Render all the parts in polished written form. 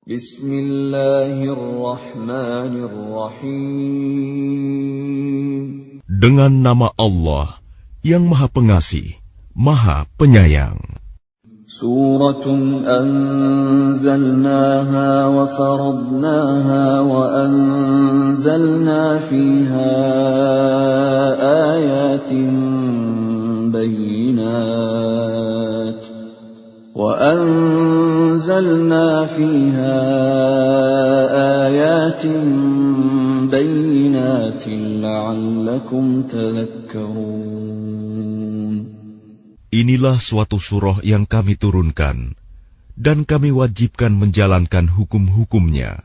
Bismillahirrahmanirrahim. Dengan nama Allah yang Maha Pengasih, Maha Penyayang. Suratun anzalnaha wa faradnaha wa anzalna fiha ayatin bayyinat وَأَنزَلْنَا فِيهَا آيَاتٍ بَيِّنَاتٍ لَعَلَّكُمْ تَذَكَّرُونَ. Inilah suatu surah yang kami turunkan, dan kami wajibkan menjalankan hukum-hukumnya.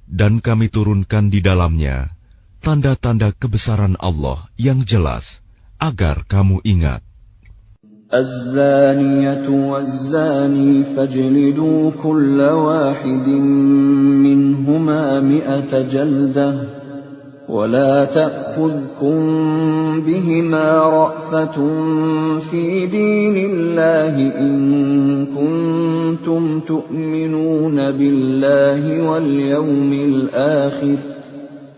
Dan kami turunkan di dalamnya tanda-tanda kebesaran Allah yang jelas, agar kamu ingat. الزانية والزاني فاجلدوا كل واحد منهما 100 جلدة ولا تأخذكم بهما رأفة في دين الله إن كنتم تؤمنون بالله واليوم الآخر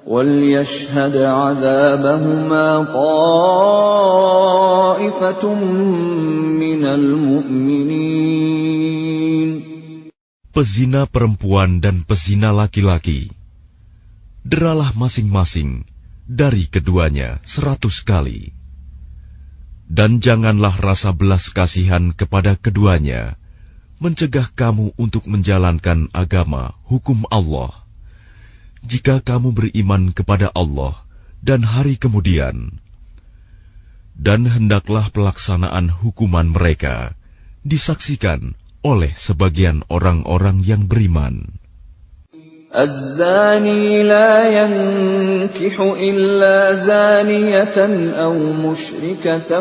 وَلْيَشْهَدْ عَذَابَهُمَا طَائِفَةٌ مِّنَ الْمُؤْمِنِينَ. Pezina perempuan dan pezina laki-laki, deralah masing-masing dari keduanya 100 kali. Dan janganlah rasa belas kasihan kepada keduanya mencegah kamu untuk menjalankan agama hukum Allah. Jika kamu beriman kepada Allah dan hari kemudian, dan hendaklah pelaksanaan hukuman mereka disaksikan oleh sebagian orang-orang yang beriman. الزاني لا ينكح إلا زانية أو مشركة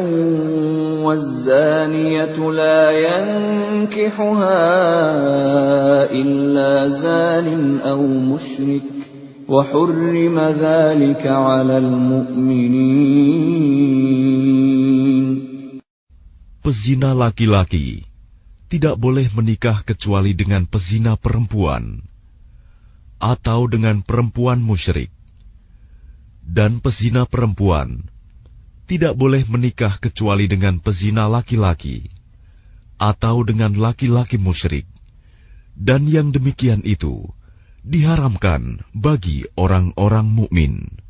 والزانية لا ينكحها إلا زان أو مشرك وحرم ذلك على المؤمنين. Pezina laki-laki tidak boleh menikah kecuali dengan pezina perempuan atau dengan perempuan musyrik, dan pezina perempuan tidak boleh menikah kecuali dengan pezina laki-laki atau dengan laki-laki musyrik, dan yang demikian itu diharamkan bagi orang-orang mukmin.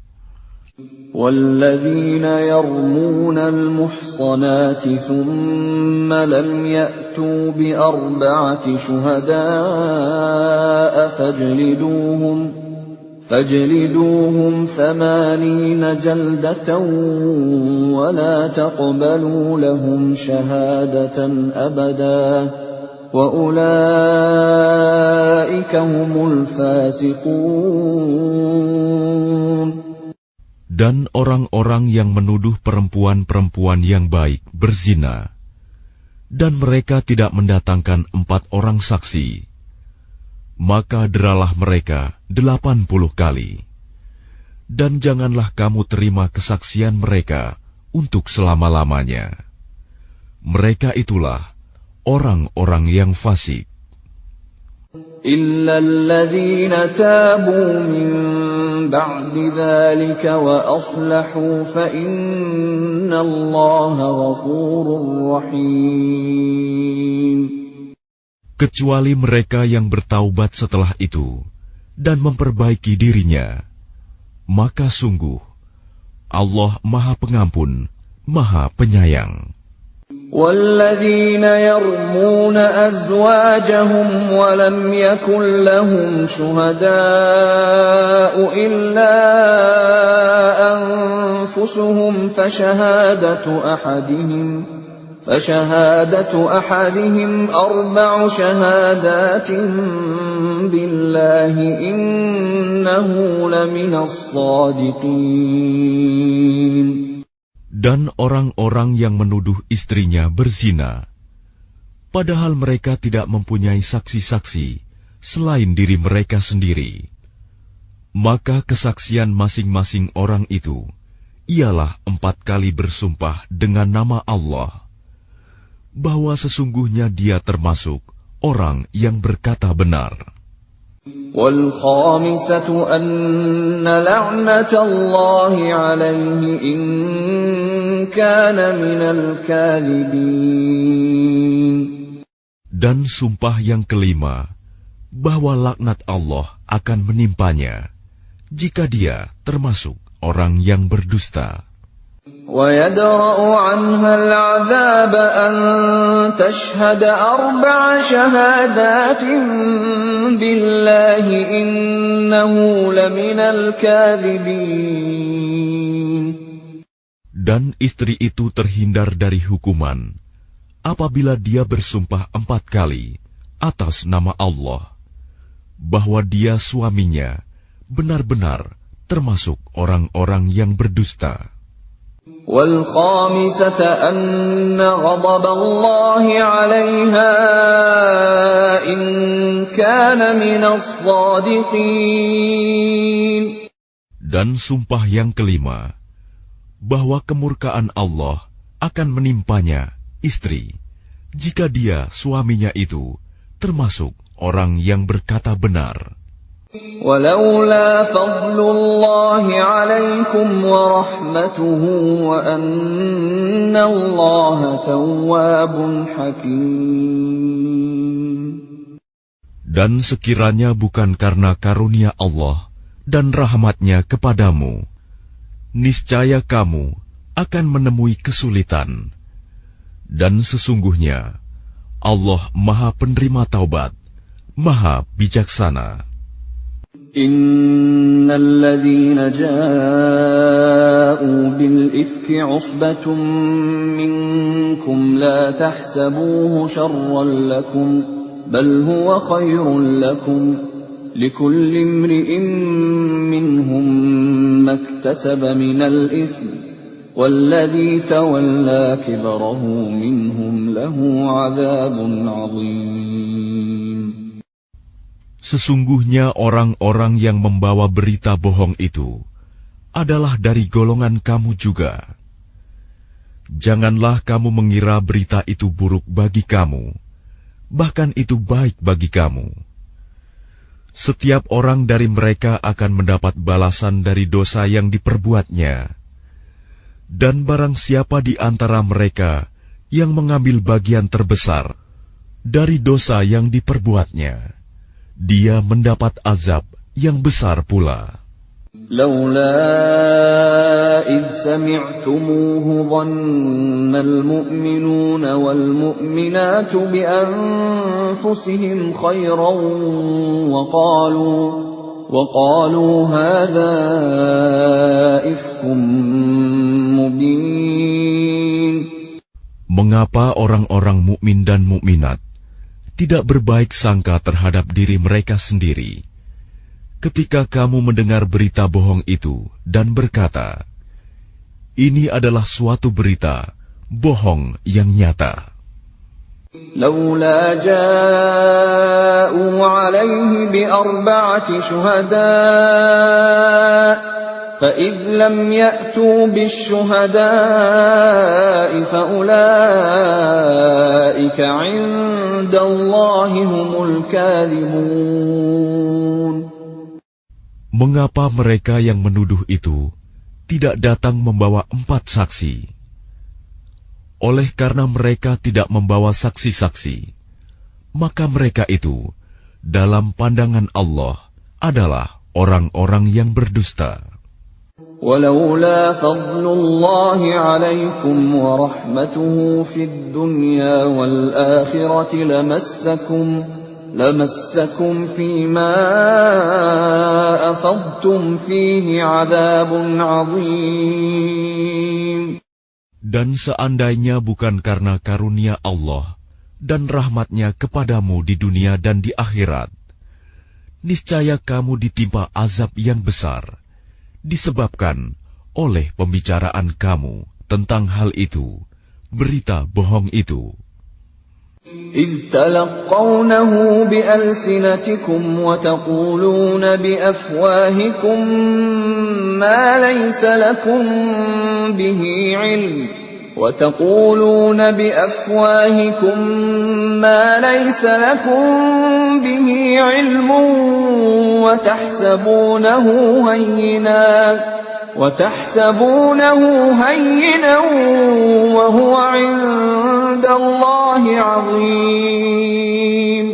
وَالَّذِينَ يَرْمُونَ الْمُحْصَنَاتِ ثُمَّ لَمْ يَأْتُوا بِأَرْبَعَةِ شُهَدَاءَ فَاجْلِدُوهُمْ 80 جَلْدَةً وَلَا تَقْبَلُوا لَهُمْ شَهَادَةً أَبَدًا وَأُولَئِكَ هُمُ الْفَاسِقُونَ. Dan orang-orang yang menuduh perempuan-perempuan yang baik berzina, dan mereka tidak mendatangkan 4 orang saksi, maka deralah mereka 80 kali. Dan janganlah kamu terima kesaksian mereka untuk selama-lamanya. Mereka itulah orang-orang yang fasik. إِلَّا الَّذِينَ تَابُوا مِن بَعْدِ ذَلِكَ وَأَصْلَحُوا فَإِنَّ اللَّهَ غَفُورٌ رَّحِيمٌ. Kecuali mereka yang bertaubat setelah itu dan memperbaiki dirinya, maka sungguh Allah Maha Pengampun, Maha Penyayang. وَالَّذِينَ يَرْمُونَ أَزْوَاجَهُمْ وَلَمْ يَكُنْ لَهُمْ شُهَدَاءُ إِلَّا أَنفُسُهُمْ فَشَهَادَةُ أَحَدِهِمْ 4 شَهَادَاتٍ بِاللَّهِ إِنَّهُ لَمِنَ الصَّادِقِينَ. Dan orang-orang yang menuduh istrinya berzina, padahal mereka tidak mempunyai saksi-saksi selain diri mereka sendiri, maka kesaksian masing-masing orang itu ialah 4 kali bersumpah dengan nama Allah, bahwa sesungguhnya dia termasuk orang yang berkata benar. وَالْخَامِسَةُ أَنَّ لَعْنَةَ اللَّهِ عَلَيْهِ إِن كَانَ مِنَ الْكَاذِبِينَ. Dan sumpah yang kelima, bahwa laknat Allah akan menimpanya jika dia termasuk orang yang berdusta. وَيَدْرَأُ عَنْهَا الْعَذَابَ أَن تَشْهَدَ 4 شَهَادَاتٍ بِاللَّهِ إِنَّهُ لَمِنَ الْكَاذِبِينَ. Dan istri itu terhindar dari hukuman apabila dia bersumpah 4 kali atas nama Allah bahwa dia suaminya benar-benar termasuk orang-orang yang berdusta. وَالْخَامِسَةَ أَنَّ غَضَبَ اللَّهِ عَلَيْهَا إِن كَانَ مِنَ الصَّادِقِينَ. Dan sumpah yang kelima, bahwa kemurkaan Allah akan menimpanya istri jika dia suaminya itu termasuk orang yang berkata benar. وَلَوْلَا فَضْلُ اللَّهِ عَلَيْكُمْ وَرَحْمَتُهُ وَأَنَّ اللَّهَ تَوَّابٌ حَكِيمٌ. Dan sekiranya bukan karena karunia Allah dan rahmat-Nya kepadamu, niscaya kamu akan menemui kesulitan. Dan sesungguhnya Allah Maha Penerima Taubat, Maha Bijaksana. إِنَّ الَّذِينَ جَاءُوا بِالْإِفْكِ عُصْبَةٌ مِّنكُمْ لَا تَحْسَبُوهُ شَرًّا لَّكُمْ بَلْ هُوَ خَيْرٌ لَّكُمْ لِكُلِّ امْرِئٍ مِّنْهُم مَّا اكْتَسَبَ مِنَ الْإِثْمِ وَالَّذِي تَوَلَّىٰ كِبْرَهُ مِنْهُمْ لَهُ عَذَابٌ عَظِيمٌ. Sesungguhnya orang-orang yang membawa berita bohong itu adalah dari golongan kamu juga. Janganlah kamu mengira berita itu buruk bagi kamu, bahkan itu baik bagi kamu. Setiap orang dari mereka akan mendapat balasan dari dosa yang diperbuatnya. Dan barang siapa di antara mereka yang mengambil bagian terbesar dari dosa yang diperbuatnya, dia mendapat azab yang besar pula. لولا إذ سمعتموه ظن المؤمنون والمؤمنات بأنفسهم خيرا وقالوا هذا إفك مبين. Mengapa orang-orang mukmin dan mukminat tidak berbaik sangka terhadap diri mereka sendiri ketika kamu mendengar berita bohong itu dan berkata, ini adalah suatu berita bohong yang nyata. لولا جاءوا عليه ب4 شهداء فإذ لم يأتوا بالشهداء فأولئك عند الله هم الكاذبون. Mengapa mereka yang menuduh itu tidak datang membawa 4 saksi? Oleh karena mereka tidak membawa saksi-saksi, maka mereka itu dalam pandangan Allah adalah orang-orang yang berdusta. ولولا فضل الله عليكم ورحمته في الدنيا والآخرة لمسكم فيما أفضتم فيه عذاب عظيم. Dan seandainya bukan karena karunia Allah dan rahmat-Nya kepadamu di dunia dan di akhirat, niscaya kamu ditimpa azab yang besar, disebabkan oleh pembicaraan kamu tentang hal itu, berita bohong itu. إذ تلقونه بألسنتكم وتقولون بأفواهكم ما ليس لكم به علم وتحسبونه هينا وهو عند الله عظيم.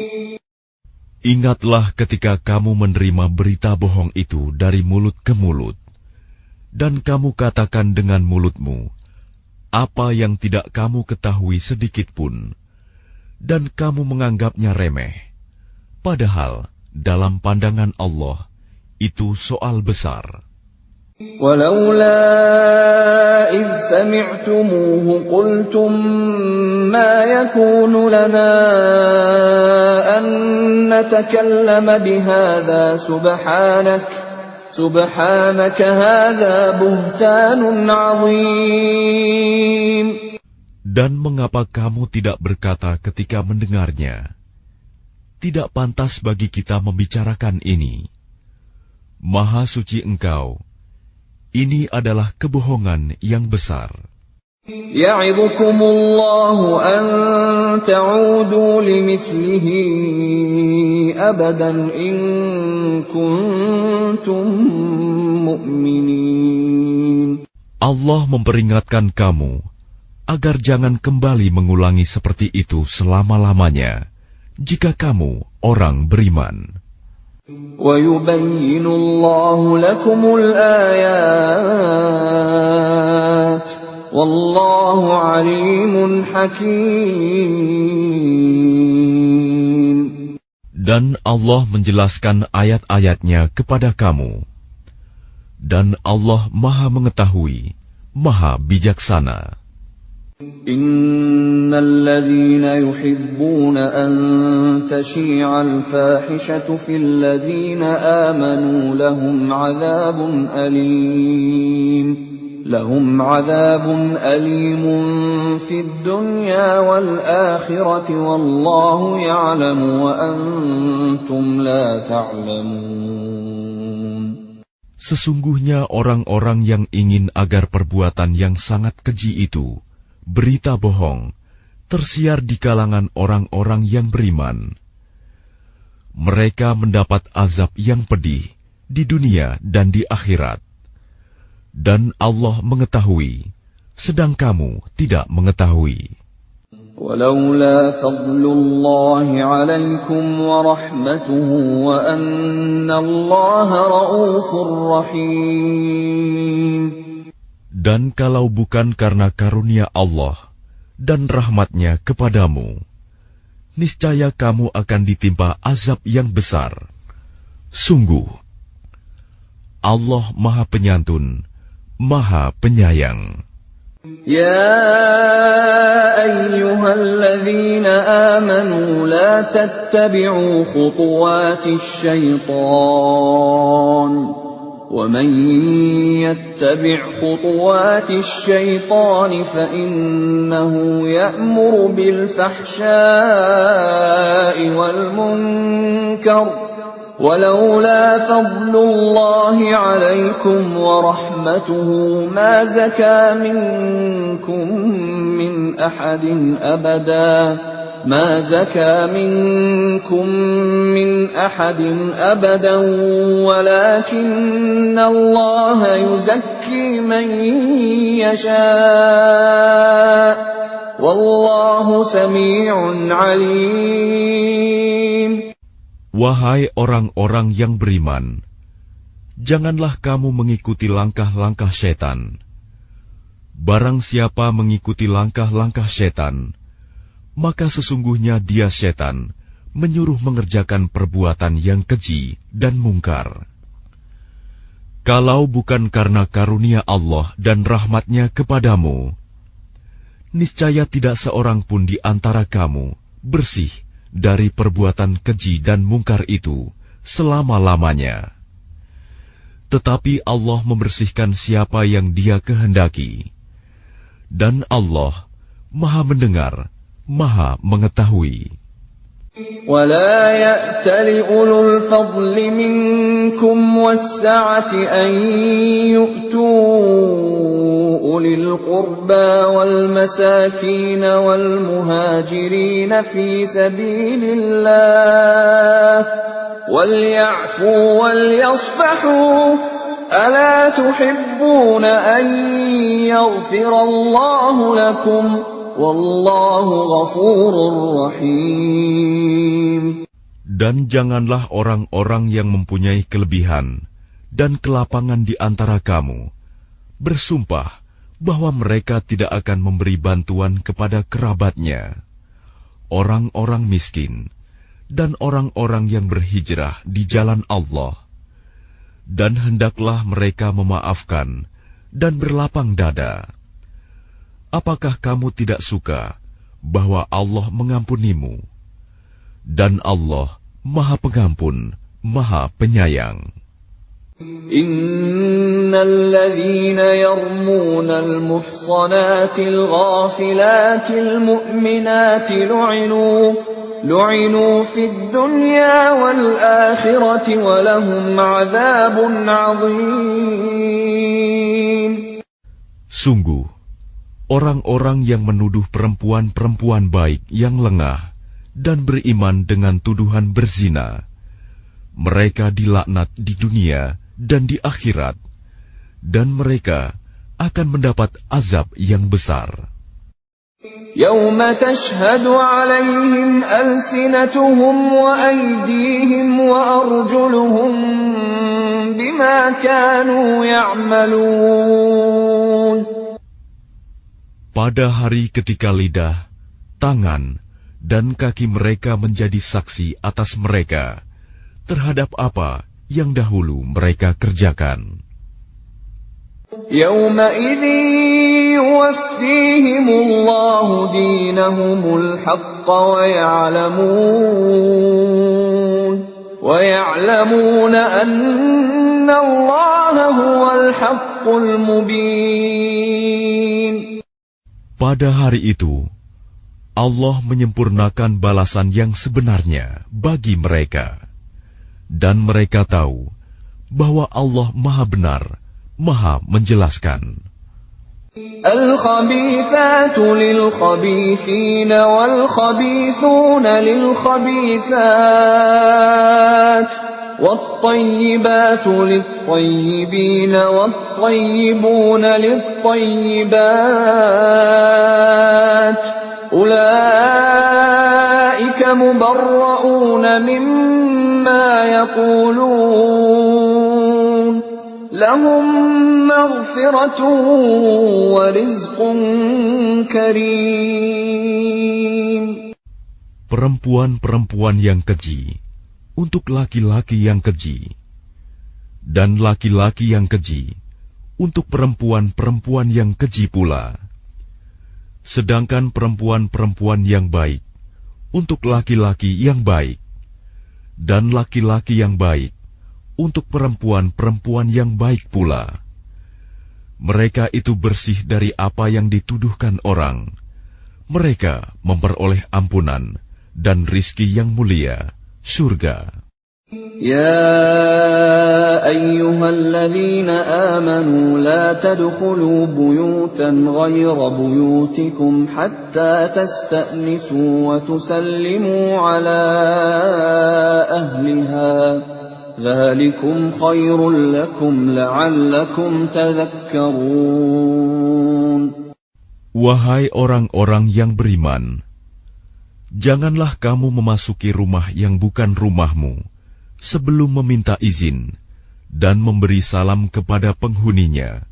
Ingatlah ketika kamu menerima berita bohong itu dari mulut ke mulut, dan kamu katakan dengan mulutmu apa yang tidak kamu ketahui sedikit pun, dan kamu menganggapnya remeh, padahal dalam pandangan Allah itu soal besar. ولولا إذ سمعتموه قلتم ما يكون لنا أن نتكلم بهذا سبحانك هذا بهتان عظيم. Dan mengapa kamu tidak berkata ketika mendengarnya, tidak pantas bagi kita membicarakan ini. Maha suci Engkau, ini adalah kebohongan yang besar. يعظكم الله أن تعودوا لمثله أبدا إن كنتم مؤمنين. Allah memperingatkan kamu agar jangan kembali mengulangi seperti itu selama-lamanya jika kamu orang beriman. وَيُبَيِّنُ اللَّهُ لَكُمُ الْآيَاتِ وَاللَّهُ عَلِيمٌ حَكِيمٌ. Dan Allah menjelaskan ayat-ayatnya kepada kamu. Dan Allah Maha Mengetahui, Maha Bijaksana. إن الذين يحبون أن تشيع الفاحشة في الذين آمنوا لهم عذاب أليم في الدنيا والآخرة والله يعلم وأنتم لا تعلمون. Sesungguhnya orang-orang yang ingin agar perbuatan yang sangat keji itu, berita bohong, tersiar di kalangan orang-orang yang beriman. Mereka mendapat azab yang pedih di dunia dan di akhirat. Dan Allah mengetahui, sedang kamu tidak mengetahui. وَلَوْلَا فَضْلُ اللَّهِ عَلَيْكُمْ وَرَحْمَتُهُ وَأَنَّ اللَّهَ رَءُوفٌ رَحِيمٌ. Dan kalau bukan karena karunia Allah dan rahmat-Nya kepadamu, niscaya kamu akan ditimpa azab yang besar. Sungguh, Allah Maha Penyantun, Maha Penyayang. يا أيها الذين آمنوا لا تتبعوا خطوات الشيطان ومن يتبع خطوات الشيطان فإنه يأمر بالفحشاء والمنكر ولولا فضل الله عليكم ورحمته ما زكى منكم من أحد أبدا ولكن الله يزكي من يشاء والله سميع عليم. Wahai orang-orang yang beriman, janganlah kamu mengikuti langkah-langkah setan. Barang siapa mengikuti langkah-langkah setan, maka sesungguhnya dia setan menyuruh mengerjakan perbuatan yang keji dan mungkar. Kalau bukan karena karunia Allah dan rahmat-Nya kepadamu, niscaya tidak seorang pun di antara kamu bersih dari perbuatan keji dan mungkar itu selama-lamanya. Tetapi Allah membersihkan siapa yang Dia kehendaki. Dan Allah Maha mendengar, Maha mengetahui. وَلَا يَأْتَلِ أُولُو الْفَضْلِ مِنكُمْ وَالسَّعَةِ أَن يُؤْتُوا أُولِي الْقُرْبَى وَالْمَسَاكِينَ وَالْمُهَاجِرِينَ فِي سَبِيلِ اللَّهِ وَلْيَعْفُوا وَلْيَصْفَحُوا أَلَا تُحِبُّونَ أَن يَغْفِرَ اللَّهُ لَكُمْ وَاللَّهُ غَفُورٌ رَّحِيمٌ. Dan janganlah orang-orang yang mempunyai kelebihan dan kelapangan di antara kamu bersumpah bahwa mereka tidak akan memberi bantuan kepada kerabatnya, orang-orang miskin, dan orang-orang yang berhijrah di jalan Allah. Dan hendaklah mereka memaafkan dan berlapang dada. Apakah kamu tidak suka bahwa Allah mengampunimu? Dan Allah Maha Pengampun, Maha Penyayang. Innal ladzina yarmuna al-muhsanati al-ghafilati al-mu'minati lu'inu fid dunya wal akhirati wa lahum 'adzabun 'adzim. Sungguh, orang-orang yang menuduh perempuan-perempuan baik yang lengah dan beriman dengan tuduhan berzina, mereka dilaknat di dunia dan di akhirat, dan mereka akan mendapat azab yang besar. Yauma tashhadu 'alaihim alsinatuhum wa aydihim wa arjuluhum bima kanu ya'malun. Pada hari ketika lidah, tangan, dan kaki mereka menjadi saksi atas mereka terhadap apa yang dahulu mereka kerjakan. Yawma idzin yuwaffihimullahu dinahumul haqqa wa ya'lamuna anna Allaha huwal haqqul mubin. Pada hari itu, Allah menyempurnakan balasan yang sebenarnya bagi mereka. Dan mereka tahu bahwa Allah Maha Benar, Maha Menjelaskan. Al-khabithatu lil-khabithina wal-khabithuna lil-khabithat wat-tayyibatu lit-tayyibina wat-tayyibuna lit-tayyibat ulaika mubarra'una mimma yaqulun lahum maghfiratun wa rizqun karim. Perempuan-perempuan yang keji untuk laki-laki yang keji, dan laki-laki yang keji untuk perempuan-perempuan yang keji pula. Sedangkan perempuan-perempuan yang baik untuk laki-laki yang baik, dan laki-laki yang baik untuk perempuan-perempuan yang baik pula. Mereka itu bersih dari apa yang dituduhkan orang. Mereka memperoleh ampunan dan rizki yang mulia, surga. Ya ayyuhalladzina amanu la tadkhulu buyutan ghayra buyutikum hatta tasta'nisu wa tusallimu ala ahliha. Dzalikum khairul lakum la'allakum tadhakkarun. Wahai orang-orang yang beriman, janganlah kamu memasuki rumah yang bukan rumahmu sebelum meminta izin dan memberi salam kepada penghuninya.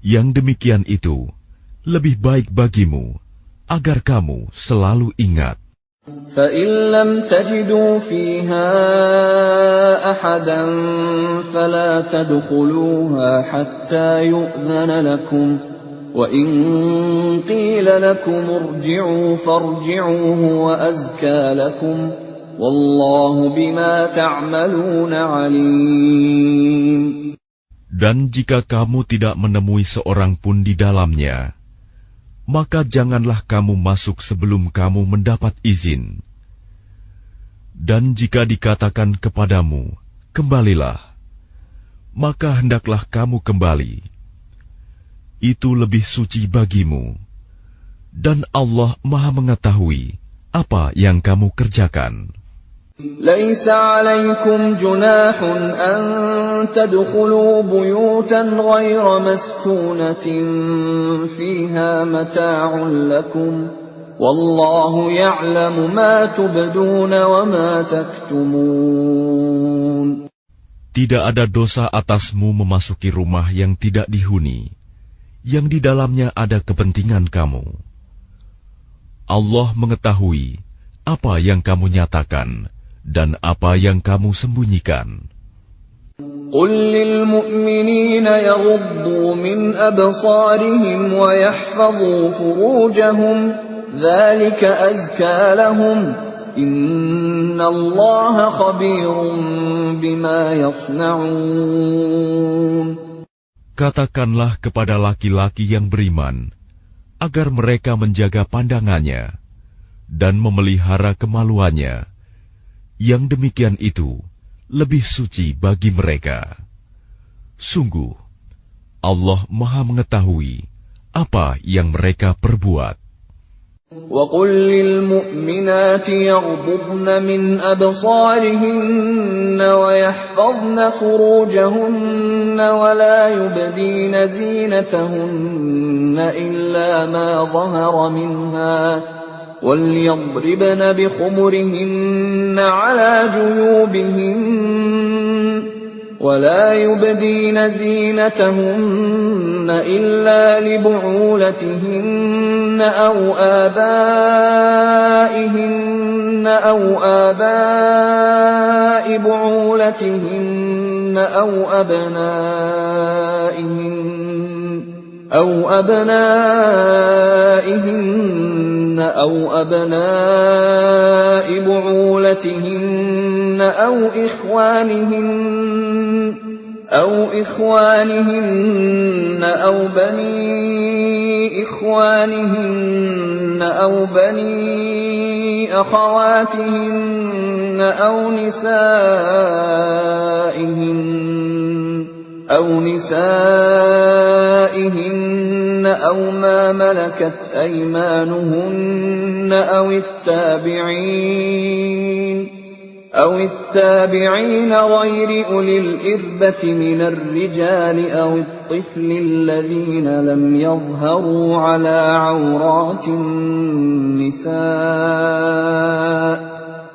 Yang demikian itu lebih baik bagimu agar kamu selalu ingat. فَإِن لَّمْ تَجِدُوا فِيهَا أَحَدًا فَلَا تَدْخُلُوهَا حَتَّى يُؤْذَنَ لَكُمْ وَإِن قِيلَ لَكُمُ ارْجِعُوا فَارْجِعُوا هُوَ أَزْكَىٰ لَكُمْ وَاللَّهُ بِمَا تَعْمَلُونَ عَلِيمٌ. Dan jika kamu tidak menemui seorang pun di dalamnya, maka janganlah kamu masuk sebelum kamu mendapat izin. Dan jika dikatakan kepadamu, kembalilah, maka hendaklah kamu kembali. Itu lebih suci bagimu, dan Allah Maha mengetahui apa yang kamu kerjakan. ليس عليكم جناح أن تدخلوا بيوتا غير مسكونة فيها متاع لكم والله يعلم ما تبدون وما تكتمون. Tidak ada dosa atasmu memasuki rumah yang tidak dihuni, yang di dalamnya ada kepentingan kamu. Allah mengetahui apa yang kamu nyatakan dan apa yang kamu sembunyikan. قل للمؤمنين يغضوا من أبصارهم ويحفظوا فروجهم ذلك أزكى لهم إن الله خبير بما يصنعون. Katakanlah kepada laki-laki yang beriman agar mereka menjaga pandangannya dan memelihara kemaluannya. Yang demikian itu lebih suci bagi mereka. Sungguh, Allah Maha mengetahui apa yang mereka perbuat. وَقُلْ لِلْمُؤْمِنَاتِ يَغْضُضْنَ مِنْ أَبْصَارِهِنَّ وَيَحْفَظْنَ فُرُوجَهُنَّ وَلَا يُبْدِينَ زِينَتَهُنَّ إِلَّا مَا ظَهَرَ مِنْهَا وَلْيَضْرِبْنَ بِخُمُرِهِنَّ عَلَى جُيُوبِهِنَّ وَلَا يُبْدِينَ زِينَتَهُنَّ إِلَّا لِبُعُولَتِهِنَّ أَوْ آبَائِهِنَّ أَوْ آبَاءِ بُعُولَتِهِنَّ أَوْ أَبْنَائِهِنَّ أَوْ أَبْنَاءِ بُعُولَتِهِنَّ أَوْ إِخْوَانِهِنَّ أَوْ بَنِي إِخْوَانِهِنَّ أَوْ بَنِي أَخَوَاتِهِنَّ أَوْ نِسَائِهِنَّ أَوْ مَا مَلَكَتْ أَيْمَانُهُنَّ أَوِ التَّابِعِينَ غَيْرِ أُولِي الْإِرْبَةِ مِنَ الرِّجَالِ أَوِ الطِّفْلِ الَّذِينَ لَمْ يَظْهَرُوا عَلَى عَوْرَاتِ النِّسَاءِ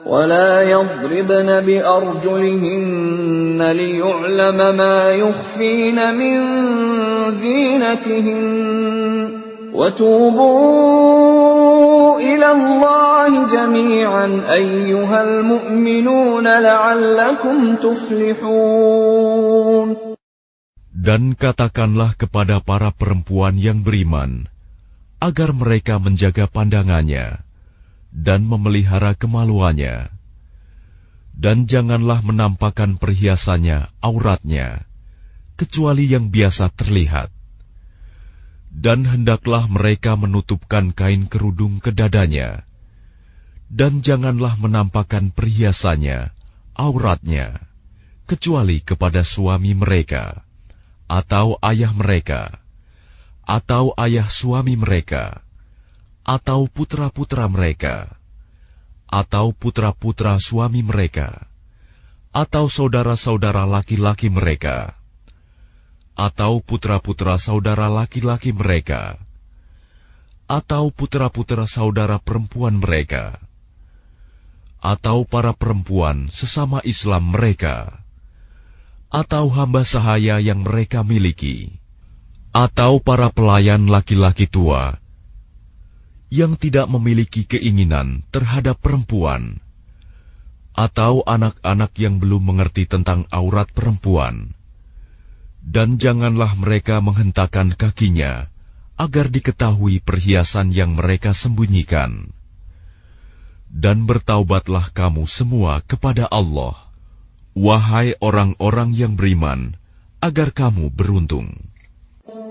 وَلَا يَضْرِبْنَ بِأَرْجُلِهِنَّ لِيُعْلَمَ مَا يُخْفِينَ مِنْ زِينَتِهِنَّ وَتُوبُوا إِلَى اللَّهِ جَمِيعًا أَيُّهَا الْمُؤْمِنُونَ لَعَلَّكُمْ تُفْلِحُونَ. Dan katakanlah kepada para perempuan yang beriman agar mereka menjaga pandangannya dan memelihara kemaluannya, dan janganlah menampakkan perhiasannya, auratnya, kecuali yang biasa terlihat. Dan hendaklah mereka menutupkan kain kerudung ke dadanya, dan janganlah menampakkan perhiasannya, auratnya, kecuali kepada suami mereka, atau ayah mereka, atau ayah suami mereka, atau putra-putra mereka, atau putra-putra suami mereka, atau saudara-saudara laki-laki mereka, atau putra-putra saudara laki-laki mereka, atau putra-putra saudara perempuan mereka, atau para perempuan sesama Islam mereka, atau hamba sahaya yang mereka miliki, atau para pelayan laki-laki tua yang tidak memiliki keinginan terhadap perempuan, atau anak-anak yang belum mengerti tentang aurat perempuan. Dan janganlah mereka menghentakkan kakinya agar diketahui perhiasan yang mereka sembunyikan. Dan bertaubatlah kamu semua kepada Allah, wahai orang-orang yang beriman, agar kamu beruntung.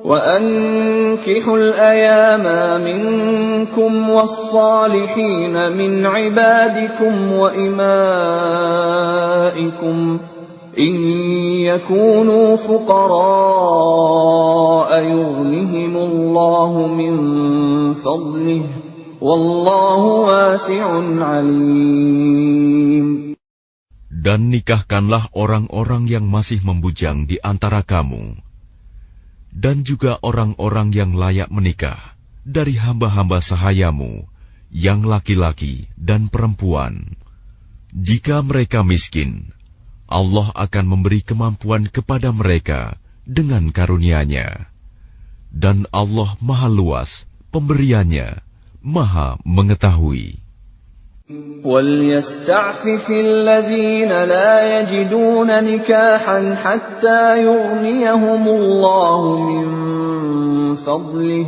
وَأَنكِحُوا الْأَيَامَ مِنكُمْ وَالصَّالِحِينَ مِنْ عِبَادِكُمْ وَإِمَائِكُمْ إِنْ يَكُونُوا فُقَرَاءَ يُغْنِهِمُ اللَّهُ مِنْ فَضْلِهِ وَاللَّهُ وَاسِعٌ عَلِيمٌ. Dan nikahkanlah orang-orang yang masih membujang di antara kamu, dan juga orang-orang yang layak menikah dari hamba-hamba sahayamu, yang laki-laki dan perempuan. Jika mereka miskin, Allah akan memberi kemampuan kepada mereka dengan karunia-Nya. Dan Allah Maha Luas pemberiannya, Maha mengetahui. وَلْيَسْتَعْفِفِ الَّذِينَ لَا يَجِدُونَ نِكَاحًا حَتَّى يُغْنِيَهُمُ اللَّهُ مِنْ فَضْلِهِ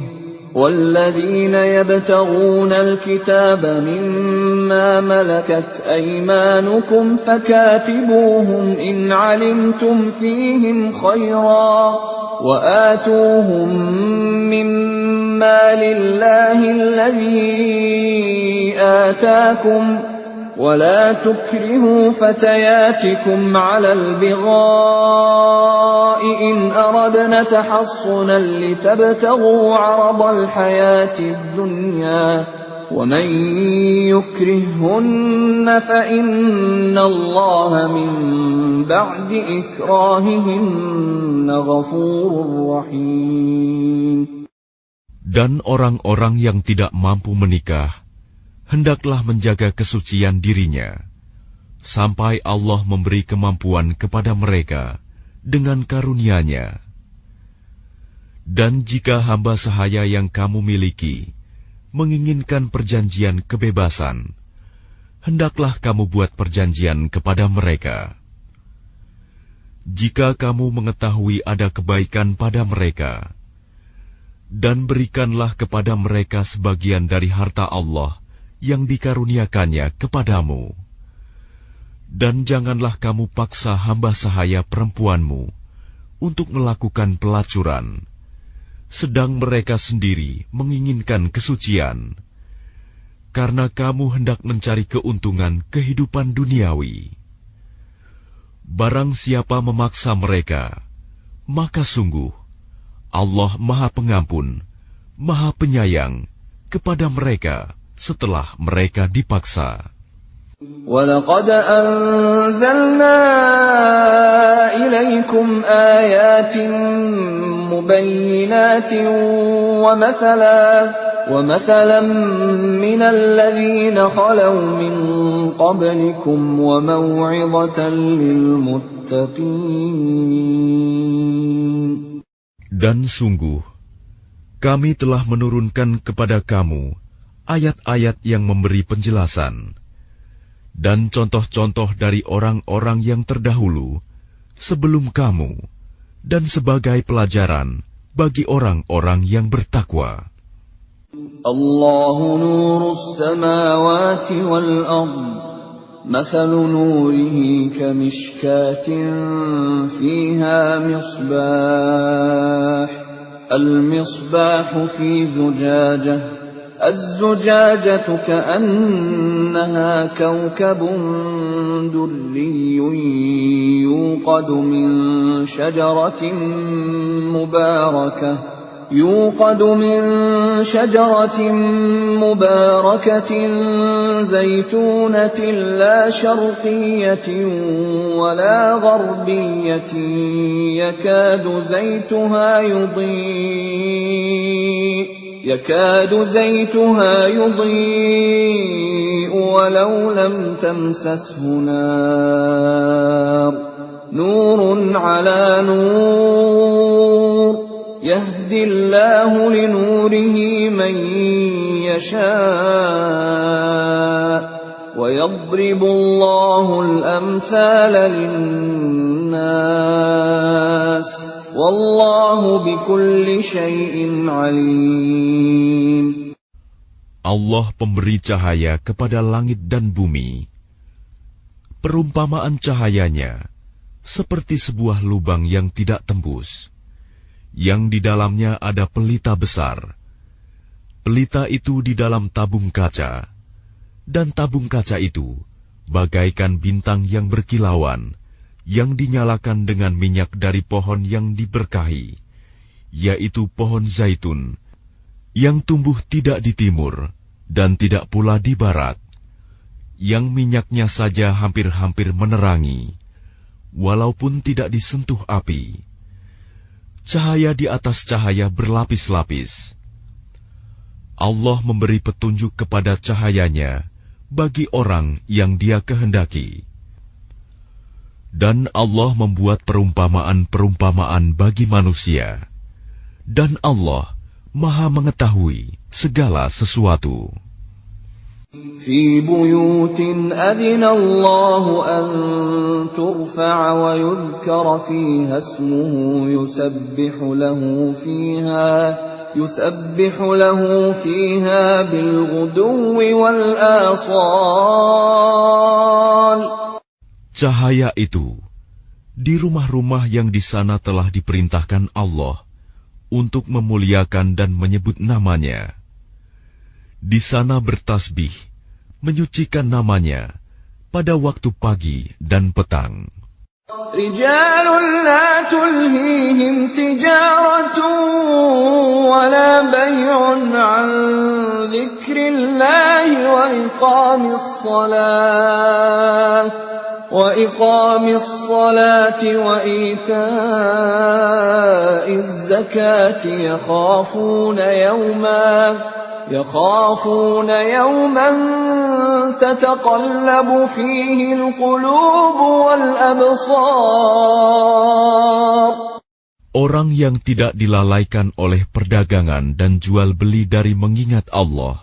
وَالَّذِينَ يَبْتَغُونَ الْكِتَابَ مِمَّا مَلَكَتْ أَيْمَانُكُمْ فَكَاتِبُوهُمْ إِنْ عَلِمْتُمْ فِيهِمْ خَيْرًا وَآتُوهُمْ مِمَّا لِلَّهِ الَّذِي آتاكم ولا تكرهوا فتياتكم على البغاء إن أردنا تحصنا لتبتغوا عرض الحياة الدنيا ومن يكرههن فإن الله من بعد إكراههن غفور رحيم. Dan orang-orang yang tidak mampu menikah hendaklah menjaga kesucian dirinya, sampai Allah memberi kemampuan kepada mereka dengan karunia-Nya. Dan jika hamba sahaya yang kamu miliki menginginkan perjanjian kebebasan, hendaklah kamu buat perjanjian kepada mereka. Jika kamu mengetahui ada kebaikan pada mereka, dan berikanlah kepada mereka sebagian dari harta Allah yang dikaruniakannya kepadamu. Dan janganlah kamu paksa hamba sahaya perempuanmu untuk melakukan pelacuran, sedang mereka sendiri menginginkan kesucian, karena kamu hendak mencari keuntungan kehidupan duniawi. Barang siapa memaksa mereka, maka sungguh Allah Maha Pengampun, Maha Penyayang kepada mereka setelah mereka dipaksa. وَلَقَدْ أَنزَلْنَا إِلَيْكُمْ آيَاتٍ مُبَيِّنَاتٍ وَمَثَلًا مِنَ الَّذِينَ خَلَوْا مِنْ قَبْلِكُمْ وَمَوْعِظَةً لِلْمُتَّقِينَ. Dan sungguh, kami telah menurunkan kepada kamu ayat-ayat yang memberi penjelasan dan contoh-contoh dari orang-orang yang terdahulu sebelum kamu, dan sebagai pelajaran bagi orang-orang yang bertakwa. Allahu nurus samawati wal ard, mathalu nurihi kamishkatin fiha misbah, al-misbahu fi zujajah, الزجاجة كأنها كوكب دري يوقد من شجرة مباركة زيتونة لا شرقية ولا غربية يكاد زيتها يضيء ولو لم تمسسه نار نور على نور يهدي الله لنوره من يشاء ويضرب الله الأمثال للناس Wallahu bikulli syai'in alim. Allah pemberi cahaya kepada langit dan bumi. Perumpamaan cahayanya seperti sebuah lubang yang tidak tembus, yang di dalamnya ada pelita besar. Pelita itu di dalam tabung kaca, dan tabung kaca itu bagaikan bintang yang berkilauan, yang dinyalakan dengan minyak dari pohon yang diberkahi, yaitu pohon zaitun, yang tumbuh tidak di timur dan tidak pula di barat. yang minyaknya saja hampir-hampir menerangi, walaupun tidak disentuh api. Cahaya di atas cahaya berlapis-lapis. Allah memberi petunjuk kepada cahayanya bagi orang yang Dia kehendaki. Dan Allah membuat perumpamaan-perumpamaan bagi manusia. Dan Allah Maha mengetahui segala sesuatu. في بيوت أذن الله أن ترفع ويذكر فيها اسمه يسبح له فيها بالغدو والآصال. Cahaya itu di rumah-rumah yang di sana telah diperintahkan Allah untuk memuliakan dan menyebut namanya. Di sana bertasbih, menyucikan namanya pada waktu pagi dan petang. رجال لا تلهيهم تجارة ولا بيع عن ذكر الله وإقام الصلاة وإيتاء الزكاة يخافون يوما تتقلب فيه القلوب والأبصار. Orang yang tidak dilalaikan oleh perdagangan dan jual beli dari mengingat Allah,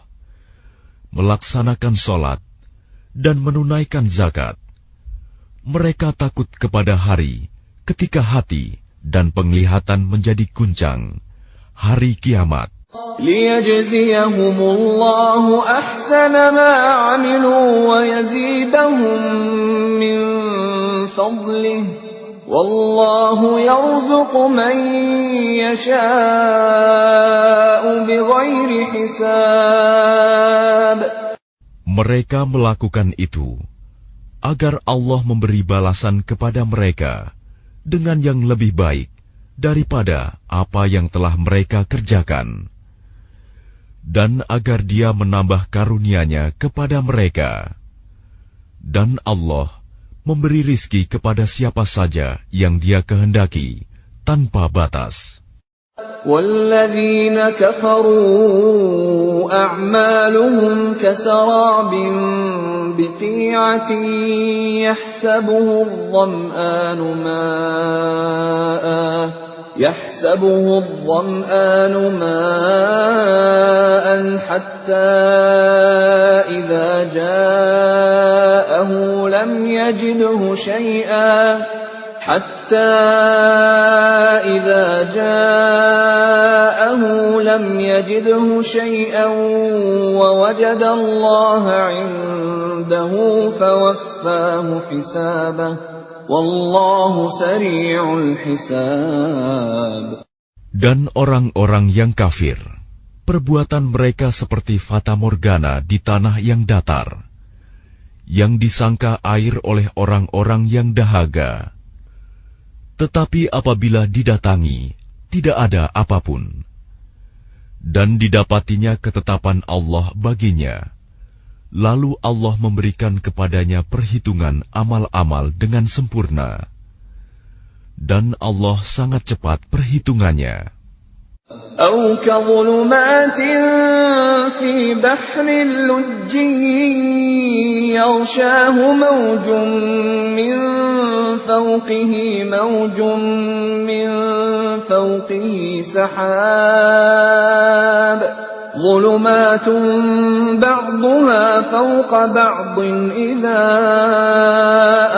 melaksanakan sholat, dan menunaikan zakat, mereka takut kepada hari ketika hati dan penglihatan menjadi guncang, hari kiamat. ليجزيهم الله أحسن ما عملوا ويزيدهم من فضله والله يرزق من يشاء بغير حساب. Mereka melakukan itu agar Allah memberi balasan kepada mereka dengan yang lebih baik daripada apa yang telah mereka kerjakan, dan agar Dia menambah karunia-Nya kepada mereka. Dan Allah memberi rizki kepada siapa saja yang Dia kehendaki tanpa batas. وَالَّذِينَ كَفَرُوا أَعْمَالُهُمْ كَسَرَابٍ بِقِيعَةٍ يحسبه الظمآن ماء حتى إذا جاءه لم يجده شيئا ووجد الله عنده فوفاه حسابه Wallahu sari'ul hisab. Dan orang-orang yang kafir, perbuatan mereka seperti fata morgana di tanah yang datar, yang disangka air oleh orang-orang yang dahaga. Tetapi apabila didatangi, tidak ada apapun. Dan didapatinya ketetapan Allah baginya. Lalu Allah memberikan kepadanya perhitungan amal-amal dengan sempurna. Dan Allah sangat cepat perhitungannya. أو كظلمات في بحر لجي يغشاه موج من فوقه سحاب ظلمات بعضها فوق بعض إذا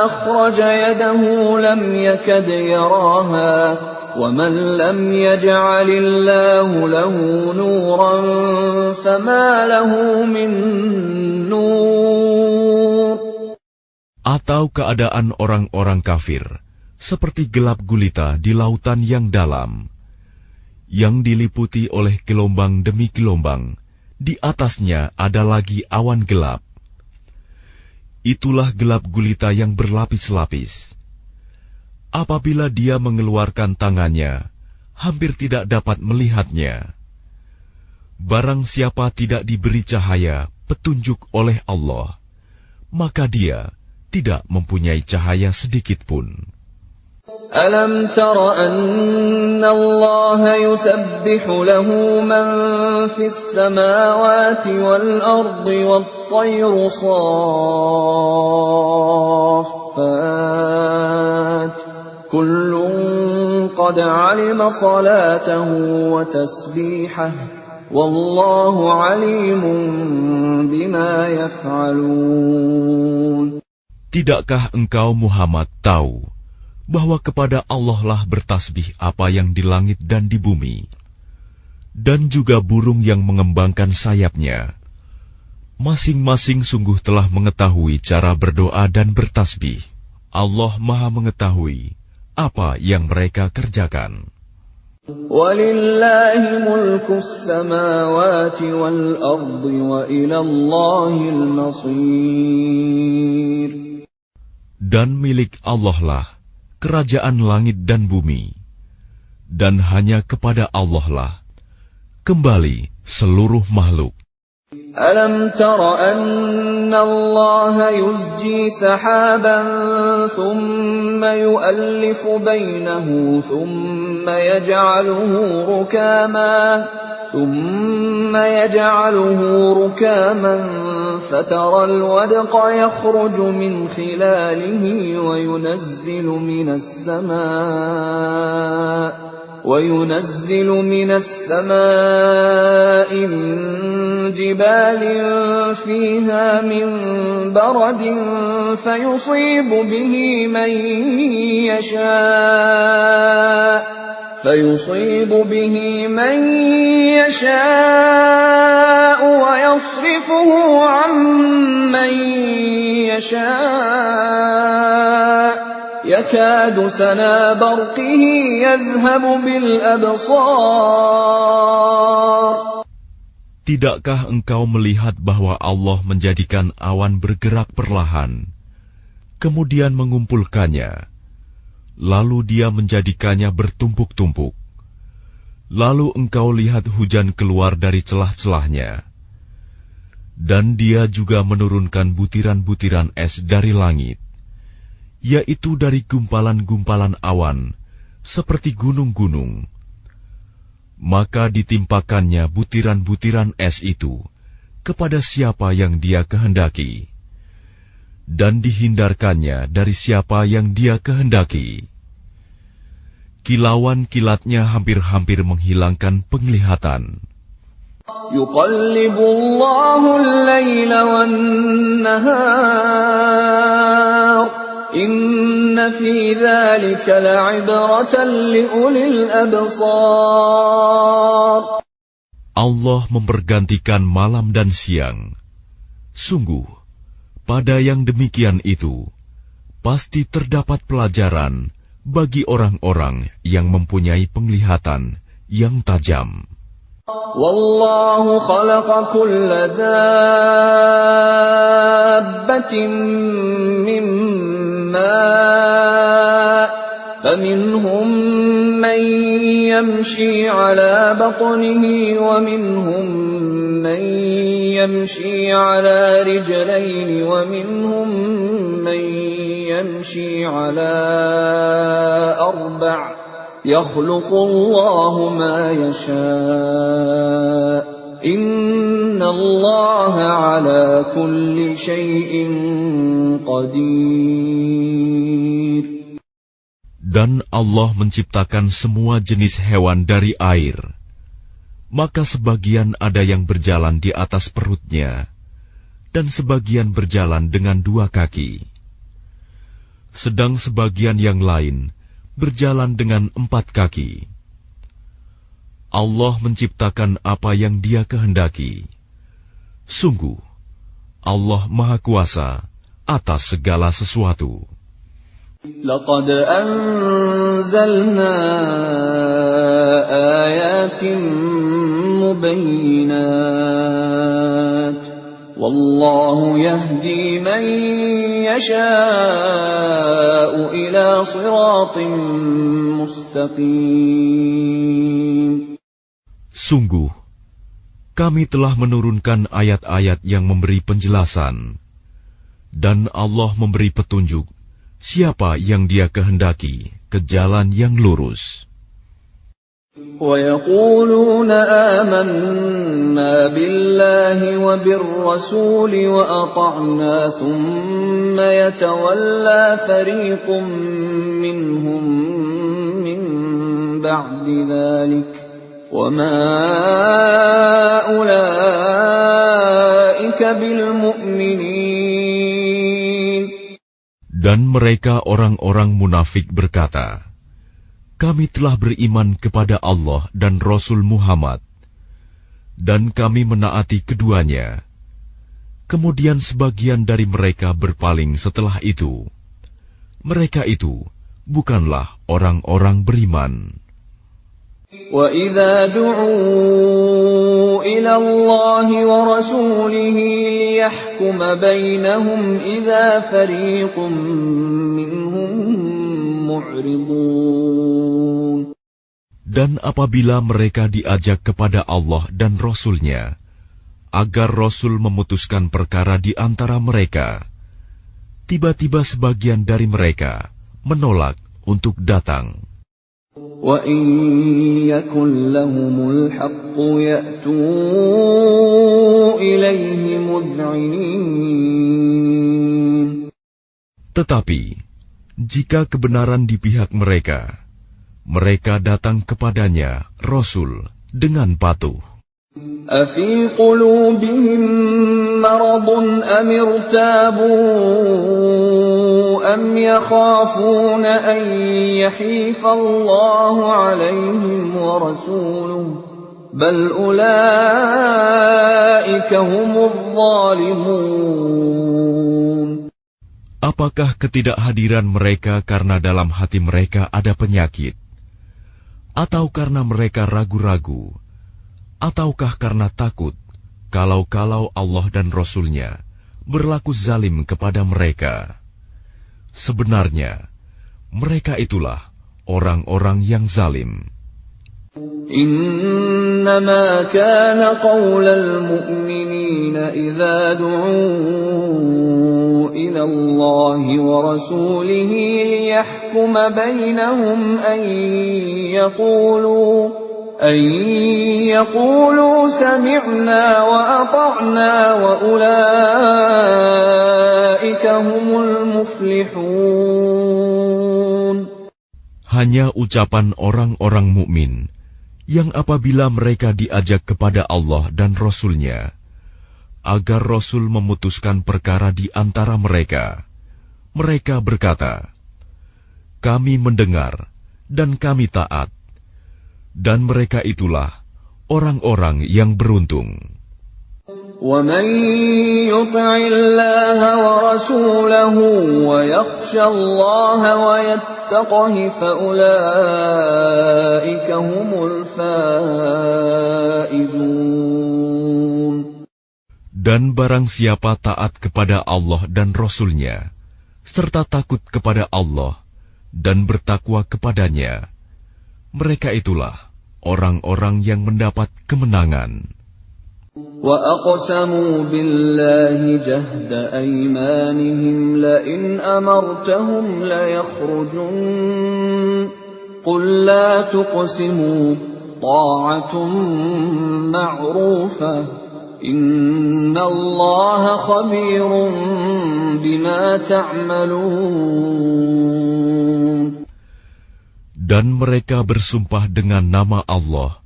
أخرج يده لم يكد يراها ومن لم يجعل الله له نورا فما له من نور. Atau keadaan orang-orang kafir seperti gelap gulita di lautan yang dalam, yang diliputi oleh gelombang demi gelombang, di atasnya ada lagi awan gelap. Itulah gelap gulita yang berlapis-lapis. Apabila dia mengeluarkan tangannya, hampir tidak dapat melihatnya. Barang siapa tidak diberi cahaya, petunjuk oleh Allah, maka dia tidak mempunyai cahaya sedikit pun. ألم تر أن الله يسبح له من في السماوات والأرض والطير صافات كل قد علم صلاته وتسبيحه والله عليم بما يفعلون. Tidakkah engkau Muhammad tahu bahwa kepada Allah lah bertasbih apa yang di langit dan di bumi, dan juga burung yang mengembangkan sayapnya. Masing-masing sungguh telah mengetahui cara berdoa dan bertasbih. Allah Maha mengetahui apa yang mereka kerjakan. وَلِلَّهِ مُلْكُ السَّمَاوَاتِ وَالْأَرْضِ وَإِلَى اللَّهِ الْمَصِيرُ. Dan milik Allah lah kerajaan langit dan bumi, dan hanya kepada Allah lah kembali seluruh makhluk. أَلَمْ تَرَ أَنَّ اللَّهَ يُزْجِي سَحَابًا ثُمَّ يُؤَلِّفُ بَيْنَهُ ثُمَّ يَجْعَلُهُ رُكَامًا فَتَرَى الْوَدْقَ يَخْرُجُ مِنْ خِلَالِهِ وينزل من السماء من جبال فيها من برد فيصيب به من يشاء ويصرفه عن من يشاء يكاد سنا برقه يذهب بالأبصار. Tidakkah engkau melihat bahwa Allah menjadikan awan bergerak perlahan, kemudian mengumpulkannya, lalu Dia menjadikannya bertumpuk-tumpuk, lalu engkau lihat hujan keluar dari celah-celahnya, dan Dia juga menurunkan butiran-butiran es dari langit, yaitu dari gumpalan-gumpalan awan, seperti gunung-gunung. Maka ditimpakannya butiran-butiran es itu kepada siapa yang Dia kehendaki, dan dihindarkannya dari siapa yang Dia kehendaki. Kilauan kilatnya hampir-hampir menghilangkan penglihatan. Yuqallibullahu al-laila wan-nahar. Inna fi dzalika la'ibratan liulil absar. Allah mempergantikan malam dan siang. Sungguh, pada yang demikian itu, pasti terdapat pelajaran bagi orang-orang yang mempunyai penglihatan yang tajam. Wallahu khalaqa kulla dabbatin mimma faminhum man yamshi ala batnihi wa minhum man yamshi ala rijlayni wa minhum man yamshi ala arba'. يخلق الله ما يشاء إن الله على كل شيء قدير. Dan Allah menciptakan semua jenis hewan dari air, maka sebagian ada yang berjalan di atas perutnya, dan sebagian berjalan dengan dua kaki. Sedang sebagian yang lain berjalan dengan 4 kaki. Allah menciptakan apa yang Dia kehendaki. Sungguh, Allah Maha Kuasa atas segala sesuatu. Laqad anzalna ayatin mubayyinat. Wallahu yahdi man yasha'u ila siratin mustaqim. Sungguh, kami telah menurunkan ayat-ayat yang memberi penjelasan, Dan Allah memberi petunjuk siapa yang Dia kehendaki ke jalan yang lurus. وَيَقُولُونَ آمَنَّا بِاللَّهِ وَبِالرَّسُولِ وَأَطَعْنَا ثُمَّ يَتَوَلَّى فَرِيقٌ مِّنْهُم مِّن بَعْدِ ذَلِكَ وَمَا أُولَٰئِكَ بِالْمُؤْمِنِينَ. Dan mereka orang-orang munafik berkata, kami telah beriman kepada Allah dan Rasul Muhammad, dan kami menaati keduanya. Kemudian sebagian dari mereka berpaling setelah itu. Mereka itu bukanlah orang-orang beriman. وَإِذَا دُعُوا إِلَى اللَّهِ وَرَسُولِهِ لِيَحْكُمَ بَيْنَهُمْ إِذَا فَرِيقٌ مِّنْهُم مُّعْرِضُونَ. Dan apabila mereka diajak kepada Allah dan Rasul-Nya, agar Rasul memutuskan perkara di antara mereka, tiba-tiba sebagian dari mereka menolak untuk datang. وَإِن يَكُن لَّهُمُ الْحَقُّ يَأْتُوا إِلَيْهِ مُذْعِنِينَ. Tetapi jika kebenaran di pihak mereka, mereka datang kepadanya Rasul dengan patuh. أَفِي قُلُوبِهِم مَّرَضٌ أَمِ ارْتَابُوا أَمْ يَخَافُونَ أَن يَحِيفَ اللَّهُ عَلَيْهِمْ وَرَسُولُهُ بَلْ أُولَٰئِكَ هُمُ الظَّالِمُونَ. Apakah ketidakhadiran mereka karena dalam hati mereka ada penyakit? Atau karena mereka ragu-ragu? Ataukah karena takut kalau-kalau Allah dan Rasul-Nya berlaku zalim kepada mereka? Sebenarnya, mereka itulah orang-orang yang zalim. إنما كان قول المؤمنين إذا دعوا إلى الله ورسوله ليحكم بينهم أن يقولوا سمعنا وأطعنا وأولئك هم المفلحون. Hanya ucapan orang-orang mukmin yang apabila mereka diajak kepada Allah dan Rasul-Nya, agar Rasul memutuskan perkara di antara mereka, mereka berkata, kami mendengar dan kami taat, dan mereka itulah orang-orang yang beruntung. وَمَن يُطِعِ اللَّهَ وَرَسُولَهُ وَيَخْشَ اللَّهَ وَيَتَّقْهِ فَأُولَئِكَ هُمُ الْفَائِزُونَ. Dan barang siapa taat kepada Allah dan Rasul-Nya, serta takut kepada Allah dan bertakwa kepadanya, mereka itulah orang-orang yang mendapat kemenangan. وَأَقْسَمُوا بِاللَّهِ جَهْدَ أَيْمَانِهِمْ لَئِنْ أَمَرْتَهُمْ لَيَخْرُجُنَّ قُل لَّا تُقْسِمُوا طَاعَةٌ مَّعْرُوفَةٌ إِنَّ اللَّهَ خَبِيرٌ بِمَا تَعْمَلُونَ. Dan mereka bersumpah dengan nama Allah,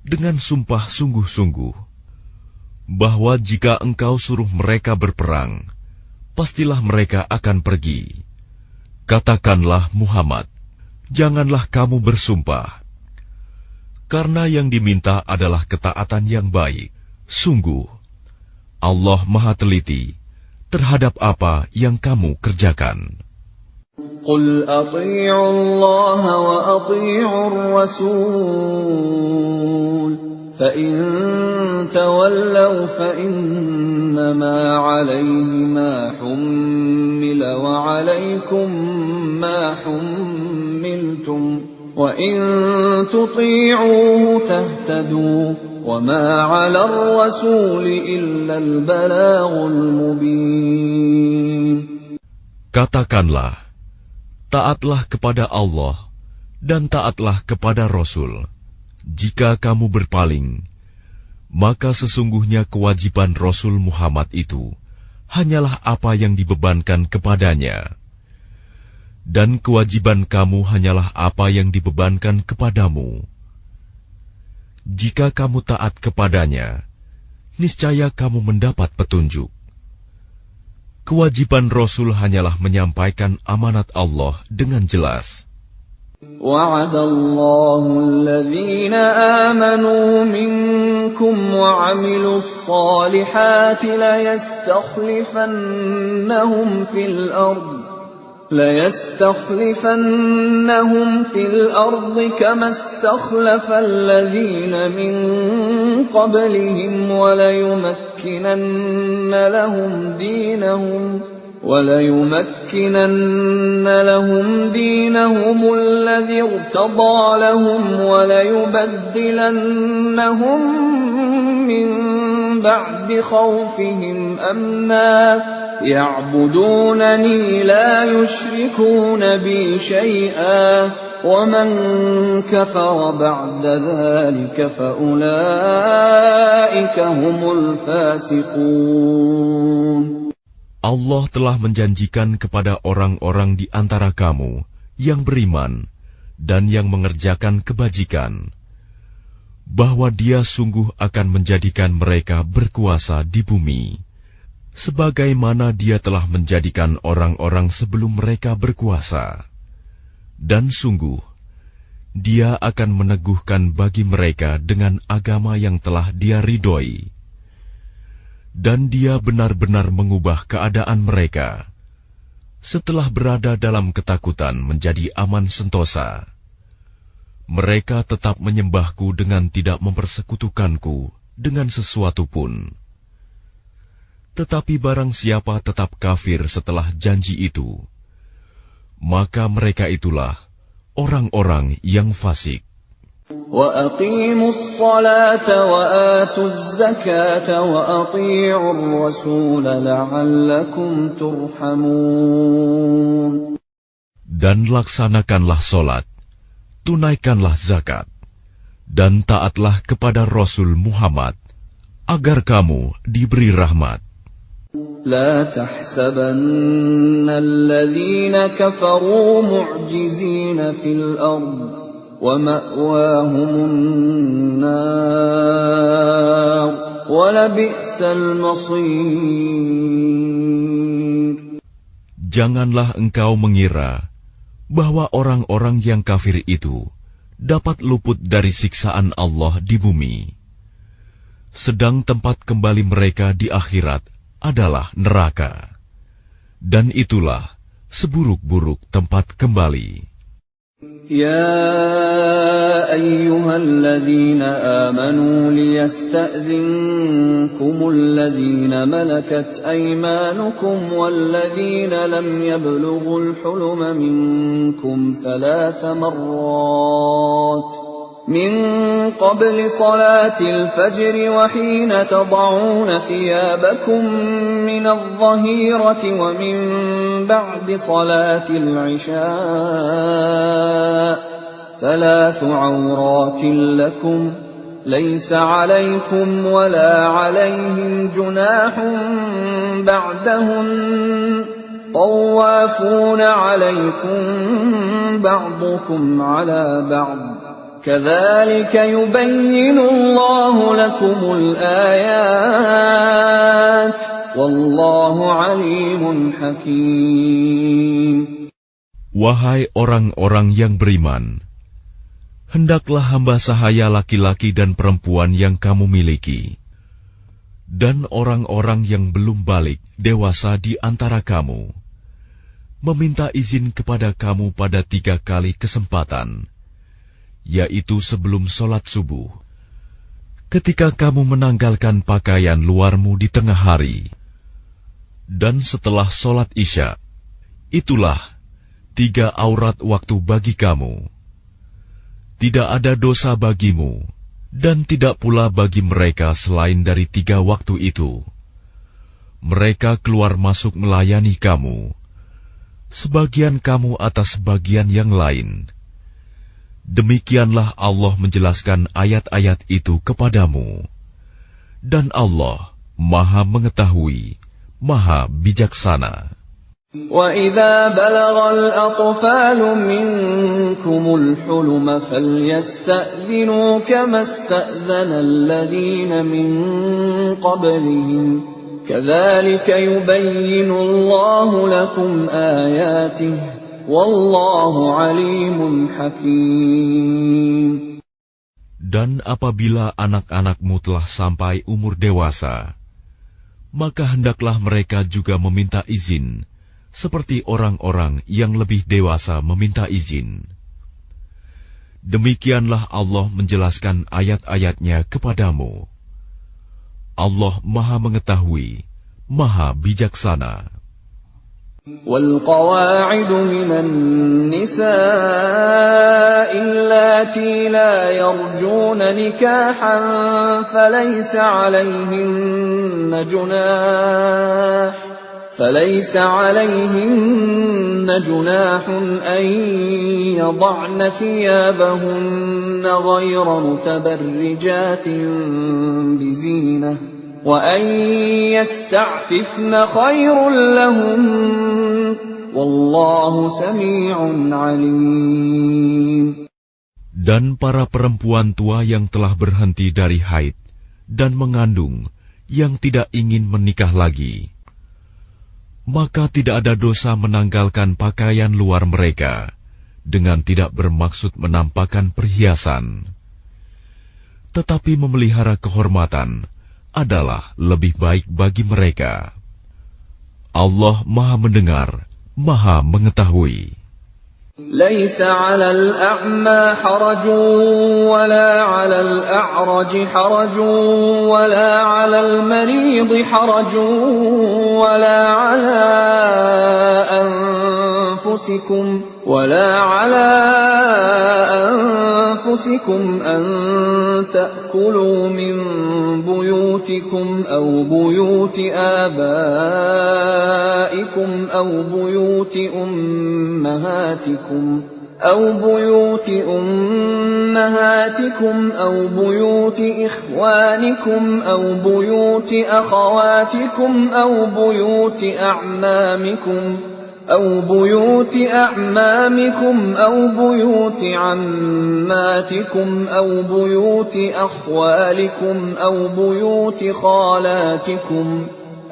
dengan sumpah sungguh-sungguh, bahwa jika engkau suruh mereka berperang, pastilah mereka akan pergi. Katakanlah Muhammad, janganlah kamu bersumpah, karena yang diminta adalah ketaatan yang baik. Sungguh, Allah Maha Teliti terhadap apa yang kamu kerjakan. قُلْ أَطِيعُوا اللَّهَ وَأَطِيعُوا الرَّسُولَ فَإِن تَوَلَّوْا فَإِنَّمَا عَلَيْهِ مَا حُمِّلَ وَعَلَيْكُمْ مَا حُمِّلْتُمْ وَإِن تُطِيعُوهُ تَهْتَدُوا وَمَا عَلَى الرَّسُولِ إِلَّا الْبَلَاغُ الْمُبِينُ. Katakanlah, taatlah kepada Allah dan taatlah kepada Rasul. Jika kamu berpaling, maka sesungguhnya kewajiban Rasul Muhammad itu hanyalah apa yang dibebankan kepadanya. Dan kewajiban kamu hanyalah apa yang dibebankan kepadamu. Jika kamu taat kepadanya, niscaya kamu mendapat petunjuk. Kewajiban Rasul hanyalah menyampaikan amanat Allah dengan jelas. وعد الله الذين آمنوا منكم وعملوا الصالحات ليستخلفنهم في الأرض كما استخلف الذين من قبلهم وليمكنن لهم دينهم الذي ارتضى لهم وليبدلنهم من بعد خوفهم أمنا يعبدونني لا يشركون بي شيئا ومن كفر بعد ذلك فأولئك هم الفاسقون. Allah telah menjanjikan kepada orang-orang di antara kamu yang beriman dan yang mengerjakan kebajikan, bahwa Dia sungguh akan menjadikan mereka berkuasa di bumi, sebagaimana Dia telah menjadikan orang-orang sebelum mereka berkuasa. Dan sungguh, Dia akan meneguhkan bagi mereka dengan agama yang telah Dia ridhoi. Dan Dia benar-benar mengubah keadaan mereka setelah berada dalam ketakutan menjadi aman sentosa. Mereka tetap menyembahku dengan tidak mempersekutukanku dengan sesuatu pun. Tetapi barang siapa tetap kafir setelah janji itu, maka mereka itulah orang-orang yang fasik. وَأَقِيمُوا الصَّلَاةَ وَآتُوا الزَّكَاةَ وَأَطِيعُوا الرَّسُولَ لَعَلَّكُمْ تُرْحَمُونَ. Dan laksanakanlah solat, tunaikanlah zakat, dan taatlah kepada Rasul Muhammad, agar kamu diberi rahmat. لا تحسبن الذين كفروا معجزين في الأرض ومأواهم النار ولبئس المصير. Janganlah engkau mengira bahwa orang-orang yang kafir itu dapat luput dari siksaan Allah di bumi, sedang tempat kembali mereka di akhirat adalah neraka, dan itulah seburuk-buruk tempat kembali. يا أيها الذين آمنوا ليستأذنكم الذين ملكت أيمانكم والذين لم يبلغوا الحلم منكم 3 مرات من قبل صلاة الفجر وحين تضعون ثيابكم من الظهيرة ومن بعد صلاة العشاء 3 عورات لكم ليس عليكم ولا عليهم جناح بعدهن طوافون عليكم بعضكم على بعض كذلك يبين الله لكم الآيات والله عليم حكيم. Wahai orang-orang yang beriman, hendaklah hamba sahaya laki-laki dan perempuan yang kamu miliki, dan orang-orang yang belum balik dewasa di antara kamu, meminta izin kepada kamu pada 3 kali kesempatan, yaitu sebelum sholat subuh, ketika kamu menanggalkan pakaian luarmu di tengah hari, dan setelah sholat isya. Itulah 3 aurat waktu bagi kamu. Tidak ada dosa bagimu, dan tidak pula bagi mereka selain dari 3 waktu itu. Mereka keluar masuk melayani kamu, sebagian kamu atas sebagian yang lain. Demikianlah Allah menjelaskan ayat-ayat itu kepadamu. Dan Allah Maha Mengetahui, Maha Bijaksana. وَإِذَا بَلَغَ الْأَطْفَالُ مِنكُمُ الْحُلُمَ فَلْيَسْتَأْذِنُوا كَمَا اسْتَأْذَنَ الَّذِينَ مِن قَبْلِهِمْ كَذَلِكَ يُبَيِّنُ اللَّهُ لَكُمْ آيَاتِهِ وَاللَّهُ عَلِيمٌ حَكِيمٌ. Dan apabila anak-anakmu telah sampai umur dewasa, maka hendaklah mereka juga meminta izin, seperti orang-orang yang lebih dewasa meminta izin. Demikianlah Allah menjelaskan ayat-ayatnya kepadamu. Allah Maha Mengetahui, Maha Bijaksana. وَالْقَوَاعِدُ مِنَ النِّسَاءِ اللَّاتِي لَا يَرْجُونَ نِكَاحًا فَلَيْسَ عَلَيْهِنَّ جُنَاحٌ أَن يَضَعْنَ ثِيَابَهُنَّ غَيْرَ مُتَبَرِّجَاتٍ بِزِينَةٍ وَأَن يَسْتَعْفِفْنَ خَيْرٌ لَّهُنَّ وَاللَّهُ سَمِيعٌ عَلِيمٌ. Dan para perempuan tua yang telah berhenti dari haid dan mengandung yang tidak ingin menikah lagi, maka tidak ada dosa menanggalkan pakaian luar mereka dengan tidak bermaksud menampakkan perhiasan. Tetapi memelihara kehormatan adalah lebih baik bagi mereka. Allah Maha Mendengar, Maha Mengetahui. لَيْسَ عَلَى الْأَعْمَى حَرَجٌ وَلَا عَلَى الْأَعْرَجِ حَرَجٌ وَلَا عَلَى الْمَرِيضِ حَرَجٌ وَلَا عَلَى أَنفُسِكُمْ أَن تَأْكُلُوا مِن بُيُوتِكُمْ أَوْ بُيُوتِ آبَائِكُمْ أَوْ بُيُوتِ أُمَّهَاتِكُمْ أَوْ بُيُوتِ إِخْوَانِكُمْ أَوْ بُيُوتِ أَخَوَاتِكُمْ أَوْ بُيُوتِ أَعْمَامِكُمْ أَوْ بُيُوتِ عَمَّاتِكُمْ أَوْ بُيُوتِ أَخْوَالِكُمْ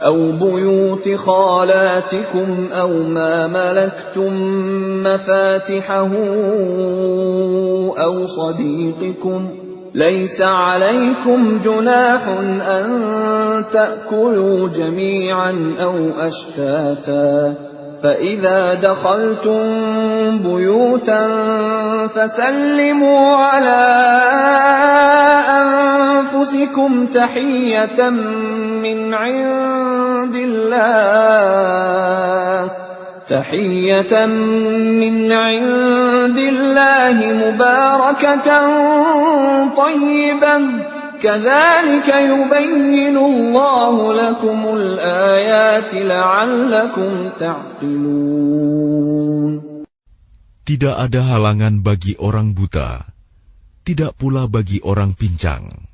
أَوْ بُيُوتِ خَالَاتِكُمْ أَوْ مَا مَلَكْتُمْ مَفَاتِحَهُ أَوْ صَدِيقِكُمْ لَيْسَ عَلَيْكُمْ جُنَاحٌ أَن تَأْكُلُوا جَمِيعًا أَوْ أَشْتَاتًا فَإِذَا دَخَلْتُم بُيُوتًا فَسَلِّمُوا عَلَىٰ أَنفُسِكُمْ تَحِيَّةً مِّنْ عِندِ اللَّهِ مُبَارَكَةً طَيِّبَةً كَذَلِكَ يُبَيِّنُ اللَّهُ لَكُمُ الْآيَاتِ لَعَلَّكُمْ تَعْقِلُونَ. Tidak ada halangan bagi orang buta, tidak pula bagi orang pincang,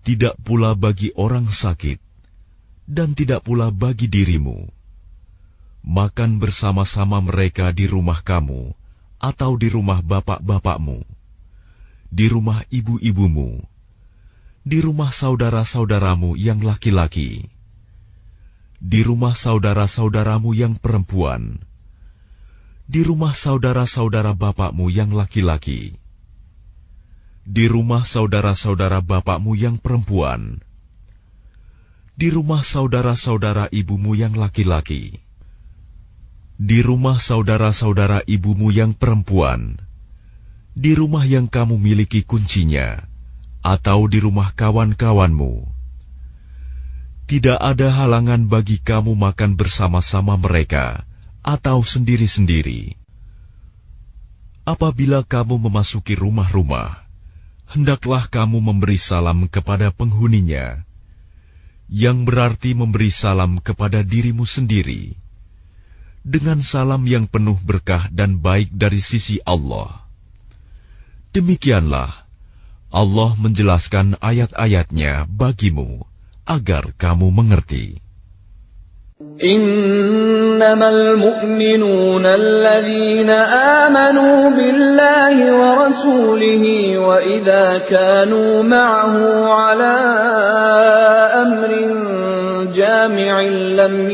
tidak pula bagi orang sakit, dan tidak pula bagi dirimu. Makan bersama-sama mereka di rumah kamu, atau di rumah bapak-bapakmu, di rumah ibu-ibumu, di rumah saudara-saudaramu yang laki-laki, di rumah saudara-saudaramu yang perempuan, di rumah saudara-saudara bapakmu yang laki-laki, di rumah saudara-saudara bapakmu yang perempuan, di rumah saudara-saudara ibumu yang laki-laki, di rumah saudara-saudara ibumu yang perempuan, di rumah yang kamu miliki kuncinya, atau di rumah kawan-kawanmu. Tidak ada halangan bagi kamu makan bersama-sama mereka, atau sendiri-sendiri. Apabila kamu memasuki rumah-rumah, hendaklah kamu memberi salam kepada penghuninya, yang berarti memberi salam kepada dirimu sendiri, dengan salam yang penuh berkah dan baik dari sisi Allah. Demikianlah Allah menjelaskan ayat-ayatnya bagimu agar kamu mengerti. Innamal mu'minuna alladhina amanu billahi wa rasulihi wa idza kanu ma'ahu ala amrin jami'in lam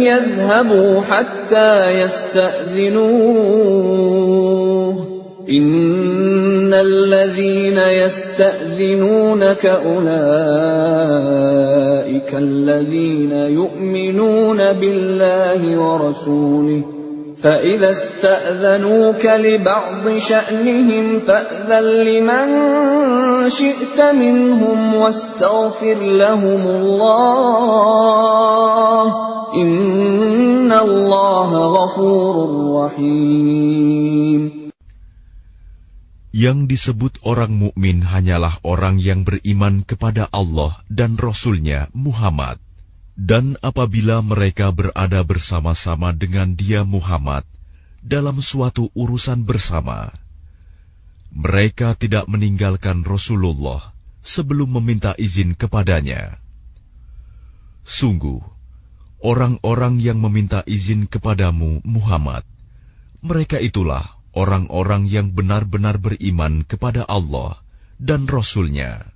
yadhhabu hatta yasta'dhinuhu. Innal ladhina yasta'dhinunaka ulaika alladhina yu'minuna billahi wa rasulihi fa idza ista'dhanuka li ba'dhi sha'nihim fa'dhan liman shi'ta minhum wastaghfir lahumullah innallaha ghafurur rahim. Yang disebut orang mukmin hanyalah orang yang beriman kepada Allah dan Rasul-Nya Muhammad. Dan apabila mereka berada bersama-sama dengan dia Muhammad dalam suatu urusan bersama, mereka tidak meninggalkan Rasulullah sebelum meminta izin kepadanya. Sungguh, orang-orang yang meminta izin kepadamu Muhammad, mereka itulah orang-orang yang benar-benar beriman kepada Allah dan Rasul-Nya.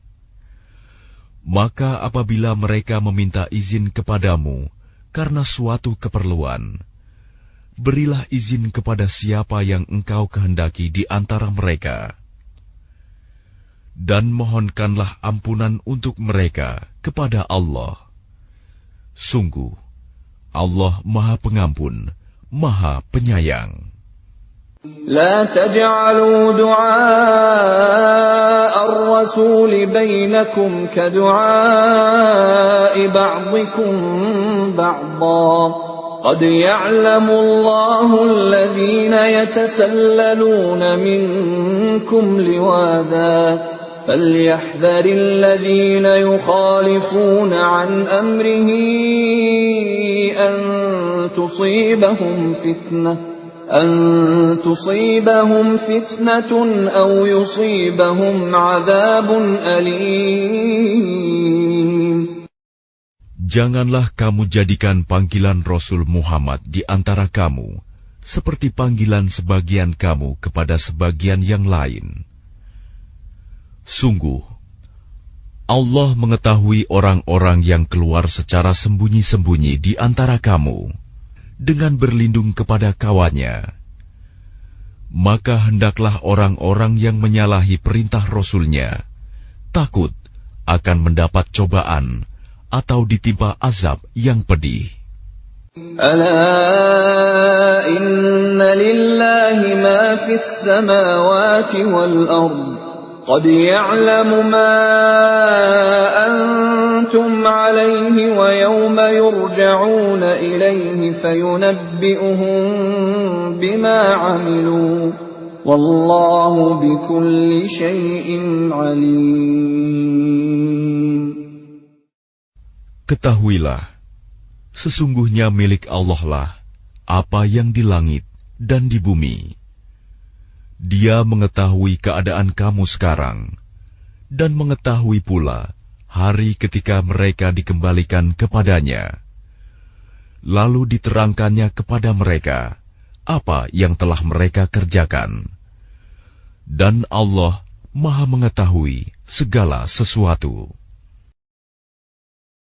Maka apabila mereka meminta izin kepadamu karena suatu keperluan, berilah izin kepada siapa yang engkau kehendaki di antara mereka. Dan mohonkanlah ampunan untuk mereka kepada Allah. Sungguh, Allah Maha Pengampun, Maha Penyayang. لا تجعلوا دعاء الرسول بينكم كدعاء بعضكم بعضا قد يعلم الله الذين يتسللون منكم لواذا فليحذر الذين يخالفون عن أمره أن تصيبهم فتنة أو يصيبهم عذاب أليم. Janganlah kamu jadikan panggilan Rasul Muhammad di antara kamu seperti panggilan sebagian kamu kepada sebagian yang lain. Sungguh, Allah mengetahui orang-orang yang keluar secara sembunyi-sembunyi di antara kamu dengan berlindung kepada kawannya. Maka hendaklah orang-orang yang menyalahi perintah Rasul-Nya takut akan mendapat cobaan atau ditimpa azab yang pedih. Ala inna lillahi ma fis samawati wal ard. قد يعلم ما أنتم عليه ويوم يرجعون إليه فينبئهم بما عملوا والله بكل شيء عليم. Ketahuilah, sesungguhnya milik Allah lah apa yang di langit dan di bumi. Dia mengetahui keadaan kamu sekarang, dan mengetahui pula hari ketika mereka dikembalikan kepadanya. Lalu diterangkannya kepada mereka apa yang telah mereka kerjakan. Dan Allah Maha mengetahui segala sesuatu.